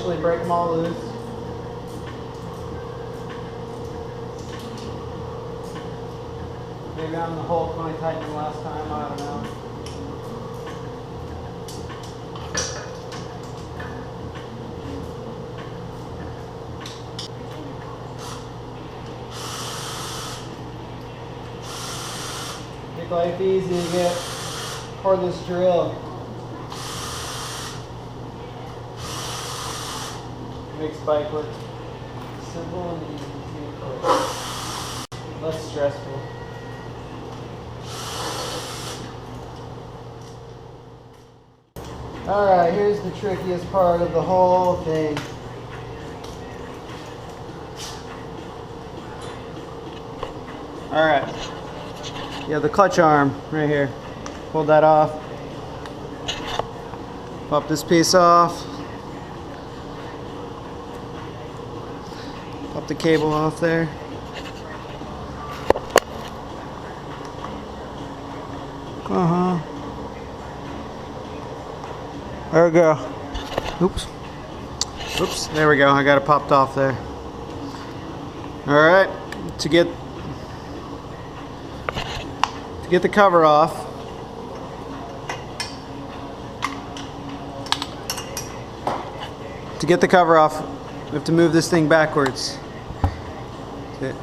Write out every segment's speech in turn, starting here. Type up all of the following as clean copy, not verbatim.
initially break them all loose. Maybe I'm the Hulk when I tightened them last time, I don't know. Make life easy to get cordless drill. Makes bike work simple and easy and quick. Less stressful. Alright, here's the trickiest part of the whole thing. Alright. You have the clutch arm right here. Pull that off. Pop this piece off. Pop the cable off there. There we go. Oops. Oops. There we go. I got it popped off there. Alright. To get the cover off, we have to move this thing backwards. It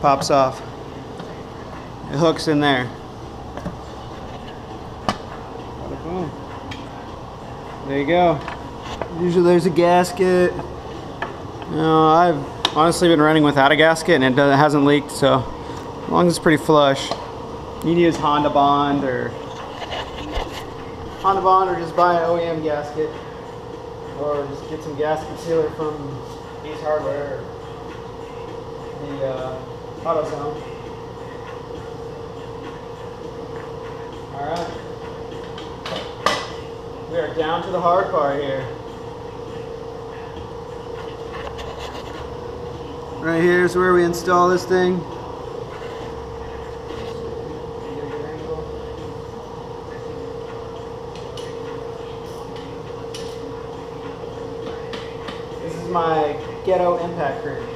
pops off. It hooks in there. Boom. There you go. Usually there's a gasket. I've honestly been running without a gasket and it hasn't leaked, so as long as it's pretty flush. You can use Honda Bond or just buy an OEM gasket, or just get some gasket sealer from Ace Hardware or the AutoZone. Alright. We are down to the hard part here. Right here is where we install this thing. This is my ghetto impact wrench.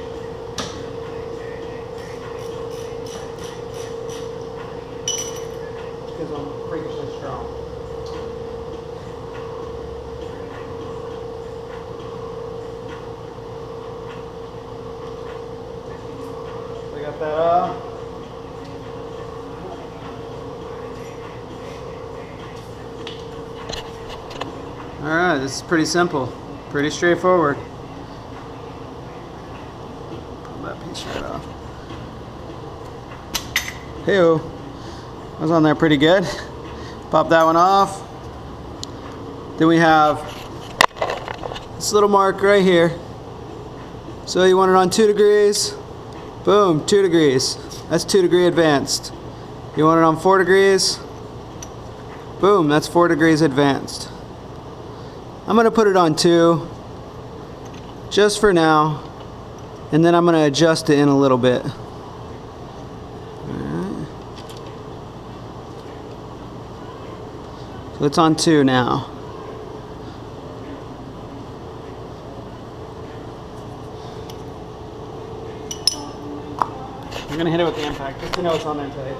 Because I'm freakishly strong. We got that up. Alright, this is pretty simple. Pretty straightforward. Pull that piece right off. Hey-o. That was on there pretty good. Pop that one off. Then we have this little mark right here. So you want it on 2 degrees. Boom, 2 degrees. That's 2 degree advanced. You want it on 4 degrees. Boom, that's 4 degrees advanced. I'm going to put it on 2 just for now, and then I'm going to adjust it in a little bit. Alright. So it's on 2 now. I'm going to hit it with the impact just to know it's on there tight.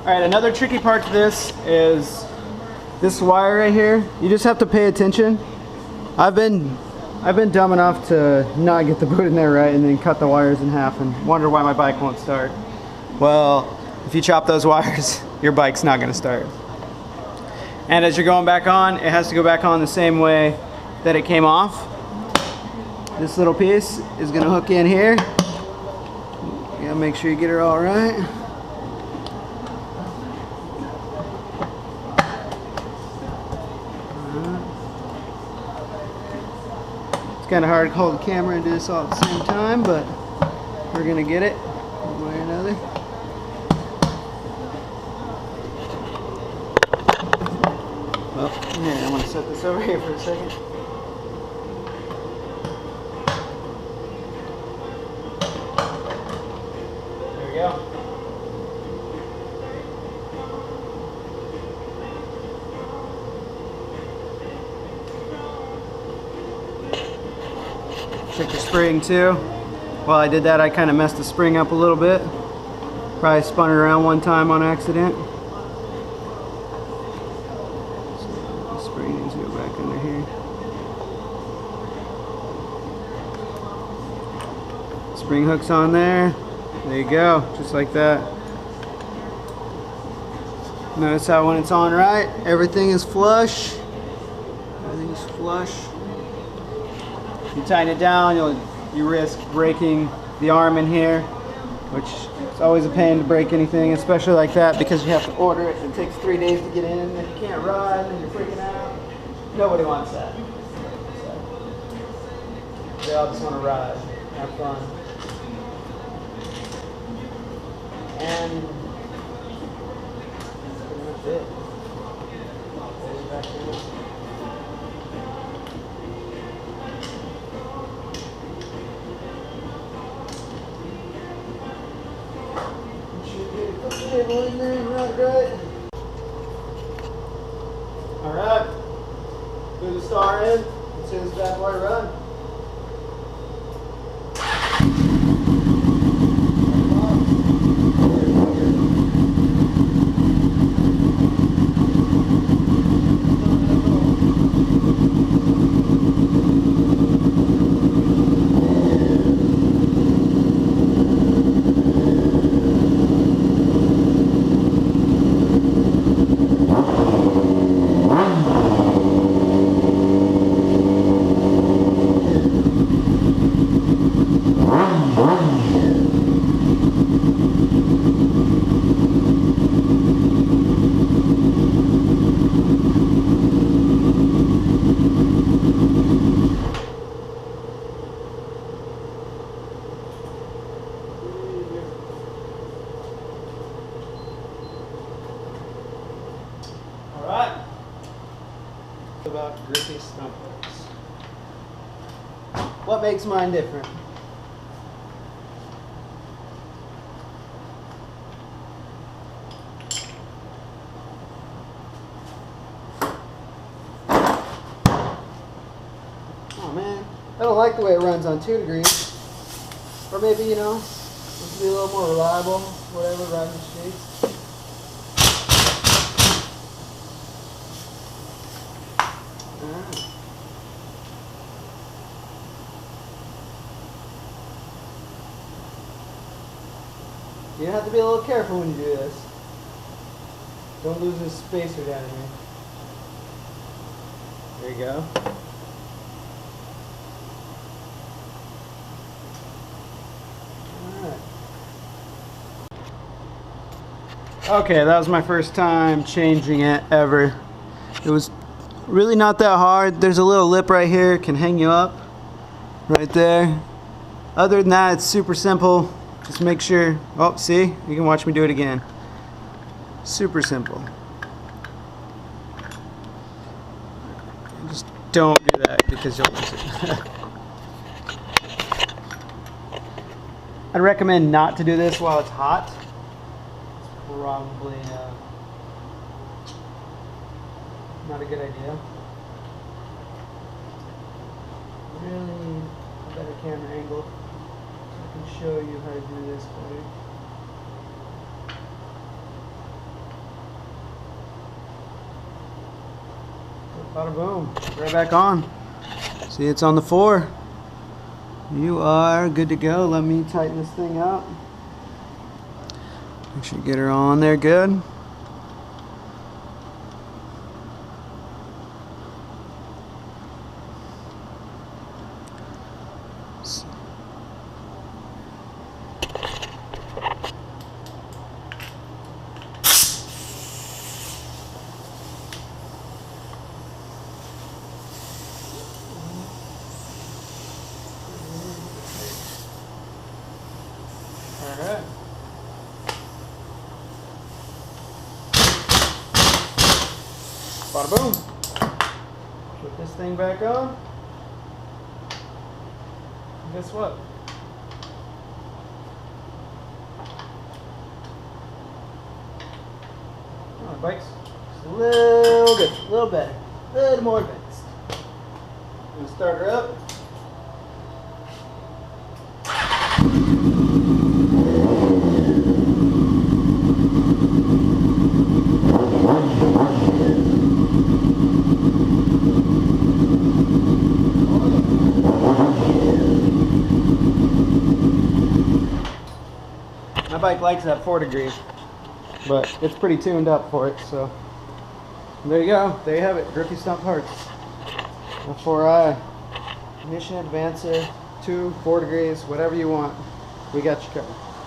Alright, another tricky part to this is this wire right here. You just have to pay attention. I've been dumb enough to not get the boot in there right and then cut the wires in half and wonder why my bike won't start. Well, if you chop those wires, your bike's not going to start. And as you're going back on, it has to go back on the same way that it came off. This little piece is going to hook in here. You gotta make sure you get her all right. kind of hard to hold the camera and do this all at the same time, but we're gonna get it one way or another. Well, here, I'm gonna set this over here for a second. There we go. Check your spring too. While I did that, I kind of messed the spring up a little bit. Probably spun it around one time on accident. So the spring needs to go back under here. Spring hook's on there. There you go, just like that. Notice how when it's on right, everything is flush. Everything's flush. You tighten it down, you risk breaking the arm in here, which is always a pain to break anything, especially like that, because you have to order it. It takes 3 days to get in, and you can't ride, and you're freaking out. Nobody wants that. They all just want to ride, have fun. And that's it. Right. Alright. Put the star in. Let's see this bad boy run. About Griffy Star. What makes mine different? Oh man, I don't like the way it runs on 2 degrees. Or maybe, you know, it could be a little more reliable, whatever, riding the streets. You have to be a little careful when you do this. Don't lose this spacer down here. There you go. Alright. Okay, that was my first time changing it ever. It was really not that hard. There's a little lip right here, it can hang you up right there. Other than that, it's super simple. Just make sure, oh, see? You can watch me do it again. Super simple. Just don't do that because you'll lose it. I'd recommend not to do this while it's hot. It's probably not a good idea. Really need a better camera angle. I can show you how to do this better. Bada boom, right back on. See, it's on the 4. You are good to go. Let me tighten this thing up. Make sure you get her on there good. Bada boom. Put this thing back on. And guess what? Oh, my bike's just a little bit, a little better, a little more advanced. I'm gonna start her up. My bike likes that 4 degrees, but it's pretty tuned up for it, so there you go. There you have it, Griffy Star parts. The 4i, Mission Advancer, 2, 4 degrees, whatever you want, we got you covered.